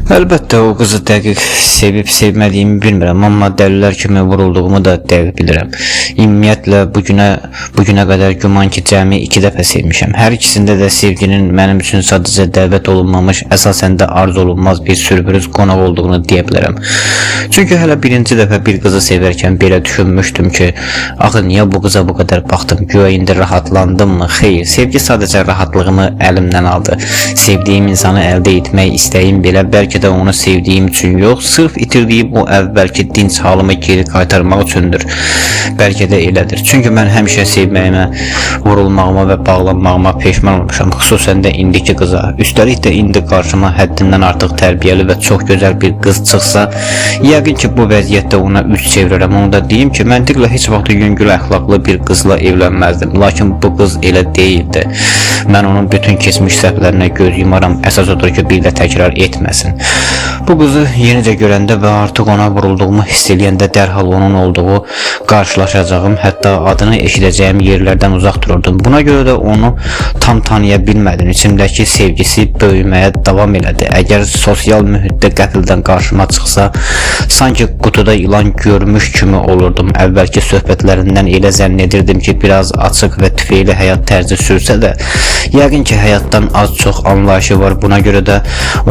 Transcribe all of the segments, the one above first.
Əlbəttə o qızı dəqiq sevib sevmədiyimi bilmirəm, amma dəlilər kimi vurulduğumu da dəqiq bilirəm. Ümumiyyətlə bu günə qədər güman ki cəmi 2 dəfə sevmişəm. Hər ikisində də sevginin mənim üçün sadəcə dəvət olunmamış, əsasən də arzu olunmaz bir sürpriz qonaq olduğunu deyə bilərəm. Çünki hələ birinci dəfə bir qızı sevərkən belə düşünmüşdüm ki, axı niyə bu qıza bu qədər baxdım, güya indi rahatlandım mı? Xeyr, sevgi sadəcə rahatlığımı əlimdən aldı. Sevdiyim insanı əldə etmək istəyim belə bəlkə də onu sevdiyim üçün yox, sırf itirdiyim o əvvəlki dinc halımı geri qaytarmaq üçündür. Bəlkə də elədir. Çünki mən həmişə sevməyimə, vurulmağıma və bağlanmağıma peşman olmuşam, xüsusən də indiki qıza. Üstəlik də indi qarşıma həddindən artıq tərbiyəli və çox gözəl bir qız çıxsa, yəqin ki bu vəziyyətdə ona üç çevirərəm. Onu da deyim ki, məntiqlə heç vaxt yüngül əxlaqlı bir qızla evlənməzdim. Lakin bu qız elə deyildi. Mən onun bütün keçmiş səhvlərinə göz yumaram, əsas odur ki bir də təkrar etməsin. Bu qızı yenicə görəndə və artıq ona vurulduğumu hiss eləyəndə dərhal onun olduğu qarşılaşacağım, hətta adını eşidəcəyim yerlərdən uzaq dururdum. Buna görə də onu tam tanıya bilmədim. İçimdəki sevgisi böyüməyə davam elədi. Əgər sosial mühitdə qəfildən qarşıma çıxsa, sanki qutuda ilan görmüş kimi olurdum. Əvvəlki söhbətlərindən elə zənn edirdim ki, biraz açıq və tüfeyli həyat tərzi sürsə də, yəqin ki həyatdan az-çox anlayışı var. Buna görə də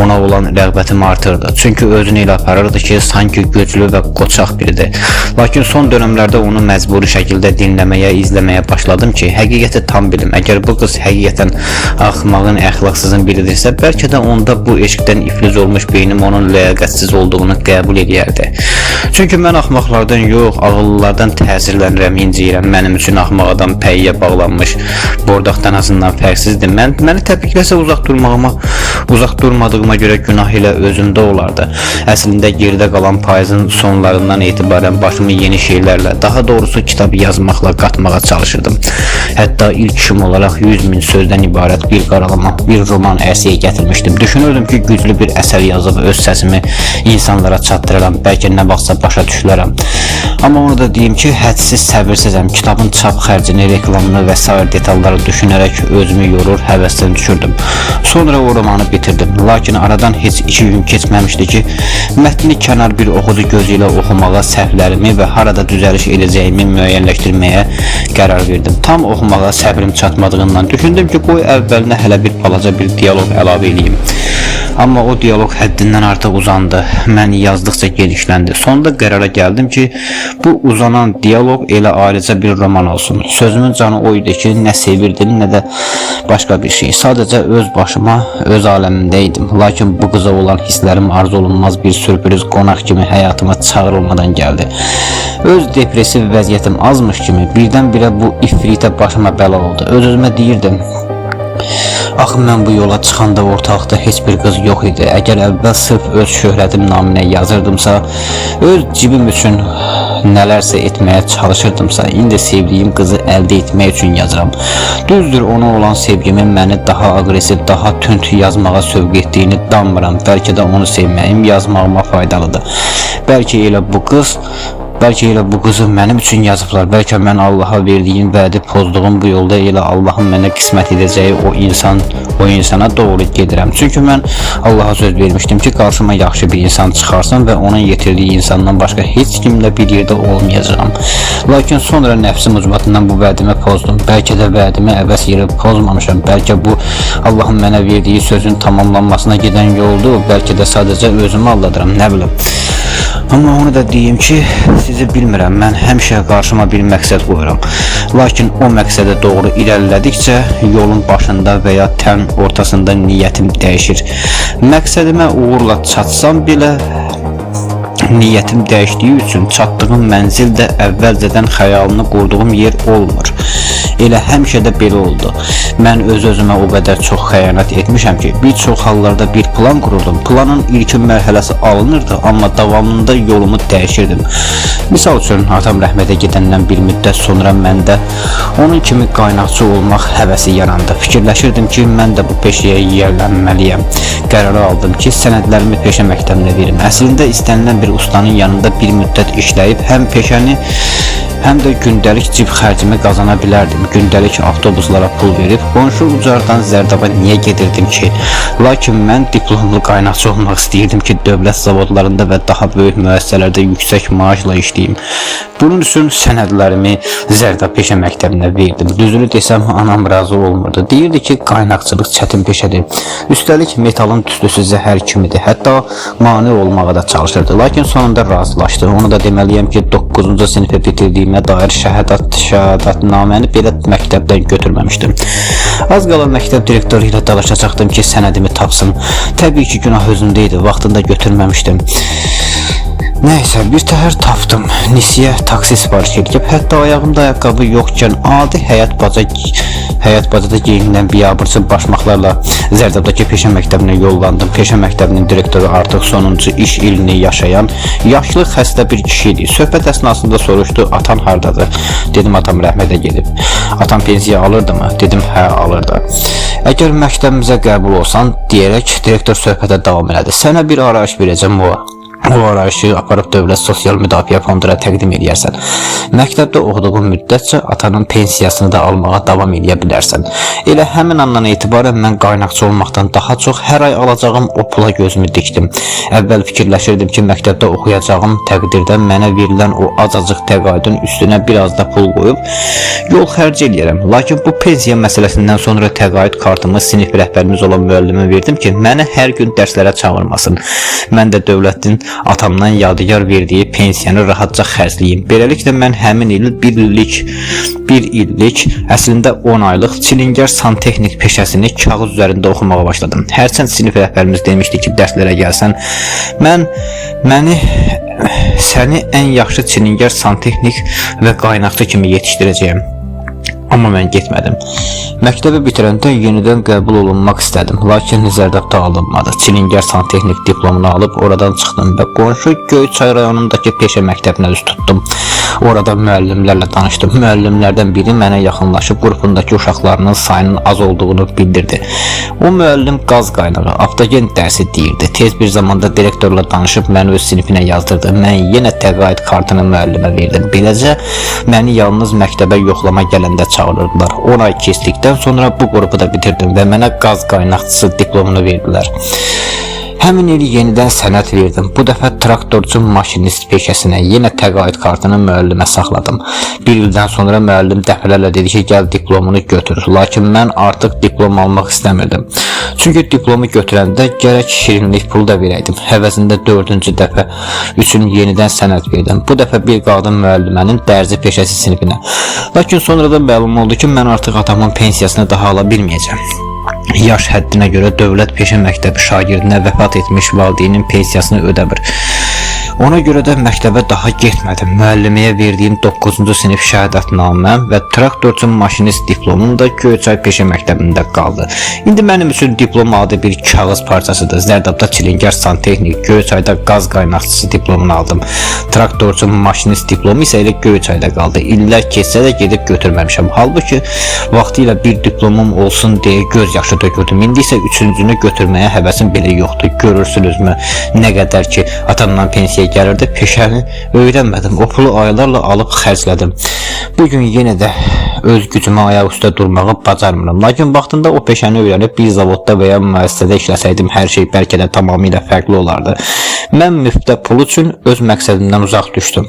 ona olan rəğbətim artırdı. Çünki özünü elə aparırdı ki, sanki güclü və qoçaq biridir. Lakin son dövrlərdə onu məcburi şəkildə dinləməyə, izləməyə başladım ki, həqiqəti tam bilim. Əgər bu qız həqiqətən axmağın, əxlaqsızın biridirsə, bəlkə də onda bu eşqdən iflic olmuş beynim onun ləyaqətsiz olduğunu qəbul edərdi. Çünki mən axmaqlardan yox, ağıllılardan təsirlənirəm, inciyirəm. Mənim üçün axmaq adam pəyyə bağlanmış bordaqdan azından fərqsizdir. Məni təbrikləsə uzaq durmadığıma görə günah ilə özümdə olardı. Əslində geridə qalan payızın sonlarından etibarən başımı yeni şeylərlə, daha doğrusu kitab yazmaqla qatmağa çalışırdım. Hətta ilk işim olaraq 100.000 sözdən ibarət bir qaralama, bir roman ərsiyə gətirmişdim. Düşünürdüm ki, güclü bir əsər yazıb öz səsimi insanlara çatdıraram, bəlkə nə vaxtsa başa düşülərəm. Amma onu da deyim ki, hədsiz səbirsizəm. Kitabın çap xərcini, reklamını və sair detalları düşünərək özümü yorur, həvəsdən düşürdüm. Sonra o romanı bitirdim. Lakin aradan heç 2 gün keçməmişdi ki, mətni kənar bir oxucu gözü ilə oxumağa, səhvlərimi və harada düzəliş edəcəyimi müəyyənləşdirməyə qərar verdim. Tam oxumağa səbrim çatmadığından düşündüm ki, qoy əvvəlinə hələ bir balaca bir diyaloq əlavə edeyim. Amma o diyaloq həddindən artıq uzandı. Mən yazdıqca genişləndi. Sonunda qərara gəldim ki, bu uzanan diyaloq elə ayrıca bir roman olsun. Sözümün canı o idi ki, nə sevirdim, nə də başqa bir şey. Sadəcə öz başıma, öz aləmimdə idim. Lakin bu qıza olan hisslərim arzu olunmaz bir sürpriz qonaq kimi həyatıma çağırılmadan gəldi. Öz depressiv vəziyyətim azmış kimi birdən-birə bu ifritə başıma bəla oldu. Öz-özümə deyirdim, axı mən bu yola çıxanda ortalıqda heç bir qız yox idi. Əgər əvvəl sırf öz şöhrətim naminə yazırdımsa, öz cibim üçün nələrsə etməyə çalışırdımsa, indi sevdiyim qızı əldə etmək üçün yazıram. Düzdür, ona olan sevgimin məni daha aqressiv, daha tünd yazmağa sövq etdiyini danmıram. Bəlkə də onu sevməyim yazmağıma faydalıdır. Bəlkə elə bu qızı mənim üçün yazıblar. Bəlkə mən Allaha verdiyim vədi pozduğum bu yolda elə Allahın mənə qismət edəcəyi o insana doğru gedirəm. Çünki mən Allaha söz vermişdim ki, qarşıma yaxşı bir insan çıxarsın və onun yetirdiyi insandan başqa heç kimlə bir yerdə olmayacağam. Lakin sonra nəfsim ucbatından bu vədimi pozdum. Bəlkə də vədimi əbəs yerə pozmamışam. Bəlkə bu Allahın mənə verdiyi sözün tamamlanmasına gedən yoldur. Bəlkə də sadəcə özümü aldadıram, nə bilim. Amma onu da deyim ki, sizi bilmirəm, mən həmişə qarşıma bir məqsəd qoyuram. Lakin o məqsədə doğru irəlilədikcə yolun başında və ya tən ortasında niyyətim dəyişir. Məqsədimə uğurla çatsam belə, niyyətim dəyişdiyi üçün çatdığım mənzil də əvvəlcədən xəyalını qurduğum yer olmur. Elə həmişə də belə oldu. Mən öz-özümə o qədər çox xəyanət etmişəm ki, bir çox hallarda bir plan qururdum. Planın ilkin mərhələsi alınırdı, amma davamında yolumu dəyişirdim. Misal üçün, atam rəhmətə gedəndən bir müddət sonra məndə onun kimi qaynaqçı olmaq həvəsi yarandı. Fikirləşirdim ki, mən də bu peşəyə yiyələnməliyəm. Qərarı aldım ki, sənədlərimi peşə məktəbinə verim. Əslində istənilən bir ustanın yanında bir müddət işləyib həm peşəni həm də gündəlik cib xərcimi qazana bilərdim. Gündəlik avtobuslara pul verib qonşu ucardan Zərdaba niyə gedirdim ki? Lakin mən diplomlu qaynaqçı olmaq istəyirdim ki, dövlət zavodlarında və daha böyük müəssisələrdə yüksək maaşla işləyim. Bunun üçün sənədlərimi Zərdab peşə məktəbinə verdim. Düzünü desəm, anam razı olmurdu. Deyirdi ki, qaynaqçılıq çətin peşədir. Üstəlik metalın tüstüsü zəhər kimidir. Hətta mane olmağa da çalışırdı. Lakin sonunda razılaşdı. Onu da deməliyəm ki, 9-cu sinifə bitirdiyimə dair şəhadətnaməni belə məktəbdən götürməmişdim. Az qala məktəb direktoru ilə dalaşacaqdım ki, sənədimi tapsın. Təbii ki, günah özümdə idi. Vaxtında götürməmişdim. Nəysə, bir təhər tapdım. Nisiyə taksi sifariş edib, hətta ayağımda ayaqqabı yoxkən adi həyat bacada geyinilən biabırçı başmaqlarla Zərdabdakı peşə məktəbinə yollandım. Peşə məktəbinin direktoru artıq sonuncu iş ilini yaşayan, yaşlı, xəstə bir kişi idi. Söhbət əsnasında soruşdu, atan hardadır? Dedim, atam rəhmətə gedib. Atam pensiya alırdı mı? Dedim, hə, alırdı. Əgər məktəbimizə qəbul olsan, deyərək direktor söhbətə davam elədi. Sənə bir arayış verəcəm o. O arayışı aparıb Dövlət Sosial Müdafiə Fonduna təqdim edərsən. Məktəbdə oxuduğun müddətcə atanın pensiyasını da almağa davam edə bilərsən. Elə həmin andan etibarən mən qaynaqçı olmaqdan daha çox hər ay alacağım o pula gözümü dikdim. Əvvəl fikirləşirdim ki, məktəbdə oxuyacağım təqdirdə mənə verilən o azacıq təqaüdün üstünə biraz da pul qoyub yol xərc eləyərəm. Lakin bu pensiya məsələsindən sonra təqaüd kartımı sinif rəhbərimiz olan müəllimə verdim ki, məni hər gün dərslərə çağırmasın. Mən də dövlətin atamdan yadigar verdiyi pensiyanı rahatca xərcləyim. Beləliklə mən həmin il bir illik, əslində 10 aylıq çilingər santexnik peşəsini kağız üzərində oxumağa başladım. Hərçənd sinif rəhbərimiz demişdi ki, dərslərə gəlsən, səni ən yaxşı çilingər santexnik və qaynaqçı kimi yetişdirəcəyəm. Amma mən getmədim. Məktəbi bitirəndə yenidən qəbul olunmaq istədim, lakin Zərdabda alınmadı. Çilingər santexnik diplomunu alıb oradan çıxdım və qonşu Göyçay rayonundakı peşə məktəbinə üz tutdum. Orada müəllimlərlə tanışdım. Müəllimlərdən biri mənə yaxınlaşıb qrupundakı uşaqlarının sayının az olduğunu bildirdi. O müəllim qaz qaynağı, avtogen dərsi deyirdi. Tez bir zamanda direktorla danışıb məni öz sinifinə yazdırdı. Mən yenə təqaüd kartını müəllimə verdim. Beləcə məni yalnız məktəbə yoxlama gələndə çağırırdılar. 10 ay keçdikdən sonra bu qrupu da bitirdim və mənə qaz qaynaqçısı diplomunu verdilər. Həmin il yenidən sənəd verdim. Bu dəfə traktorcu maşinist peşəsinə yenə təqaüd kartını müəllimə saxladım. Bir ildən sonra müəllim dəfələrlə dedi ki, gəl diplomunu götür. Lakin mən artıq diplom almaq istəmirdim. Çünki diplomu götürəndə gərək şirinlik pul da verəydim. Həvəzində 4-cü dəfə üçün yenidən sənəd verdim. Bu dəfə bir qadın müəllimənin dərzi peşəsi sinifinə. Lakin sonradan məlum oldu ki, mən artıq atamın pensiyasını daha ala bilməyəcəm. Yaş həddinə görə dövlət peşə məktəbi şagirdinə vəfat etmiş valideynin pensiyasını ödəmir. Ona görə də məktəbə daha getmədim. Müəlliməyə verdiyim 9-cu sinif şəhadətnaməm və traktorcu maşinist diplomum da Göyçay peşə məktəbində qaldı. İndi mənim üçün diplom adi bir kağız parçasıdır. Zərdabda çilingər santexnik, Göyçayda qaz qaynaqçısı diplomunu aldım. Traktorcu maşinist diplomu isə elə Göyçayda qaldı. İllər keçsə də gedib götürməmişəm. Halbuki vaxtilə bir diplomum olsun deyə göz yaşı tökürdüm. İndi isə 3-cünü götürməyə həvəsim belə yoxdur. Görürsünüzmü nə qədər ki atamdan pensiya gəlirdi, peşəni öyrənmədim. O pulu aylarla alıb xərclədim. Bugün yenə də öz gücümə ayaq üstə durmağı bacarmıram. Lakin vaxtında o peşəni öyrənib bir zavodda və ya müəssisədə işləsəydim, hər şey bəlkə də tamamilə fərqli olardı. Mən müftə pul üçün öz məqsədimdən uzaq düşdüm.